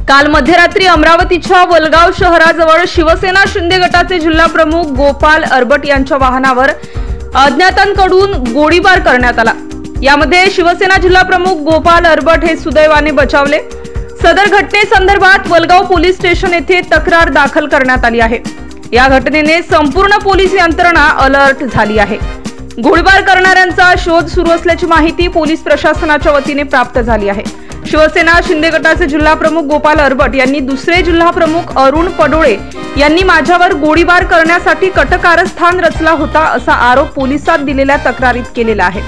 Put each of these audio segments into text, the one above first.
काल मध्यरात्री अमरावतीच्या वलगाव शहराजवळ शिवसेना शिंदे गटाचे जिल्हा प्रमुख गोपाल अरबट यांच्या वाहनावर अज्ञातांकडून गोळीबार करण्यात आला। यामध्ये शिवसेना जिल्हा प्रमुख गोपाल अरबट हे सुदैवाने बचावले। सदर घटनेसंदर्भात वलगाव पोलीस स्टेशन येथे तक्रार दाखल करण्यात आली आहे। या घटनेने संपूर्ण पोलीस यंत्रणा अलर्ट झाली आहे। गोळीबार करणाऱ्यांचा शोध सुरू असल्याची माहिती पोलीस प्रशासनाच्या वतीने प्राप्त झाली आहे। शिवसेना शिंदे गटाचे जिल्हा प्रमुख गोपाल अरबट यांनी दुसरे जिल्हा प्रमुख अरुण पडोळे यांनी माझ्यावर गोळीबार करण्यासाठी कटकारस्थान रचला होता असा आरोप पोलिसात दिलेल्या तक्रारीत केलेला आहे।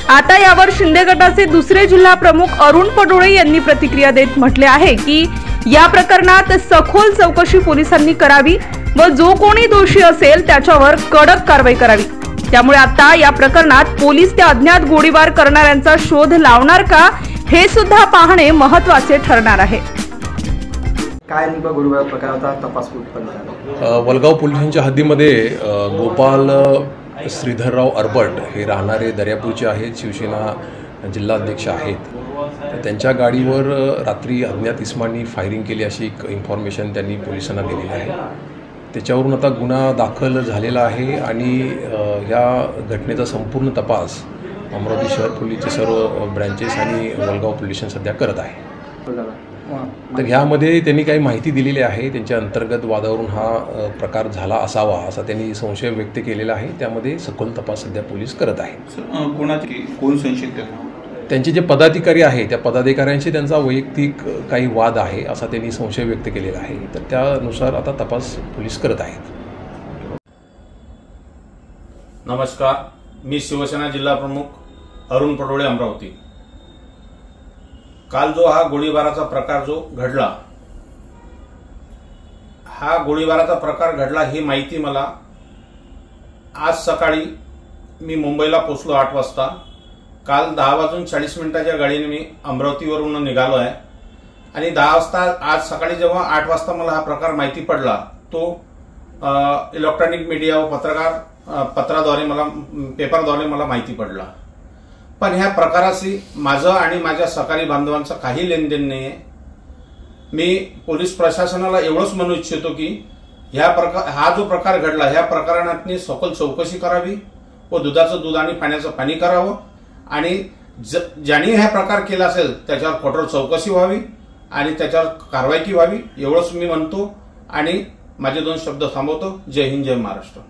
आता यावर शिंदे गटाचे दुसरे जिल्हा प्रमुख अरुण पडोळे यांनी प्रतिक्रिया देत म्हटले आहे की या प्रकरणात सखोल चौकशी पोलिसांनी करावी व जो कोणी दोषी असेल त्याच्यावर कडक कारवाई करावी। त्यामुळे आता या प्रकरणात पोलीस त्या अज्ञात गोळीबार करणाऱ्यांचा शोध लावणार का हे सुद्धा पाहणे महत्त्वाचे ठरणार आहे। काय नेमका गोळीबार प्रकाराचा तपास उत्पन्न झाला? वलगाव पोलिसांच्या हद्दीमध्ये गोपाल श्रीधरराव अरबट हे राहणारे दर्यापूरचे आहेत, शिवसेना जिल्हाध्यक्ष आहेत। त्यांच्या गाडीवर रात्री अज्ञात इस्मांनी फायरिंग केली अशी एक इन्फॉर्मेशन त्यांनी पोलिसांना दिलेली आहे। त्याच्यावरून आता गुन्हा दाखल झालेला आहे आणि ह्या घटनेचा संपूर्ण तपास अमरावती शहर पोलीसचे सर्व ब्रँचेस आणि वलगाव पोलीस स्टेशन सध्या करत आहे। तर ह्यामध्ये त्यांनी काही माहिती दिलेली आहे, त्यांच्या अंतर्गत वादावरून हा प्रकार झाला असावा असा त्यांनी संशय व्यक्त केलेला आहे। त्यामध्ये सखोल तपास सध्या पोलीस करत आहेत। कोण संशयित? त्यांचे जे पदाधिकारी आहे त्या पदाधिकाऱ्यांशी त्यांचा वैयक्तिक काही वाद आहे असा त्यांनी संशय व्यक्त केलेला आहे। तर त्यानुसार आता तपास पोलीस करत आहेत। नमस्कार, मी शिवसेना जिल्हा प्रमुख अरुण पडोळे अमरावती। काल जो हा गोळीबाराचा प्रकार जो घडला, हा गोळीबाराचा प्रकार घडला ही माहिती मला आज सकाळी मी मुंबईला पोहोचलो 8 वाजता। काल 10:40 गाडीने मी अमरावतीवरून निघालो आहे आणि 10 वाजता आज सकाळी जेव्हा 8 वाजता मला हा प्रकार माहिती पडला तो इलेक्ट्रॉनिक मीडिया व पत्राद्वारे मला पेपरद्वारे मला माहिती पडला। पण ह्या प्रकाराशी माझं आणि माझ्या सहकारी बांधवांचं काही लेनदेन नाही आहे। मी पोलीस प्रशासनाला एवढंच म्हणू इच्छितो की हा जो प्रकार घडला ह्या प्रकरणातनी सखोल चौकशी करावी व दुधाचं दूध आणि पाण्याचं पाणी करावं आणि ज्यांनी हा प्रकार केला असेल त्याच्यावर कठोर चौकशी व्हावी आणि त्याच्यावर कारवाई व्हावी एवढंच मी म्हणतो आणि माझे 2 शब्द थांबवतो। जय हिंद, जय महाराष्ट्र।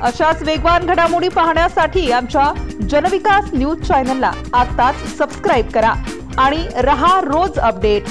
अशाच वेगवान घडामोडी पाहण्यासाठी आमच्या जनविकास न्यूज चॅनलला आताच सबस्क्राइब करा आणि रहा रोज अपडेट।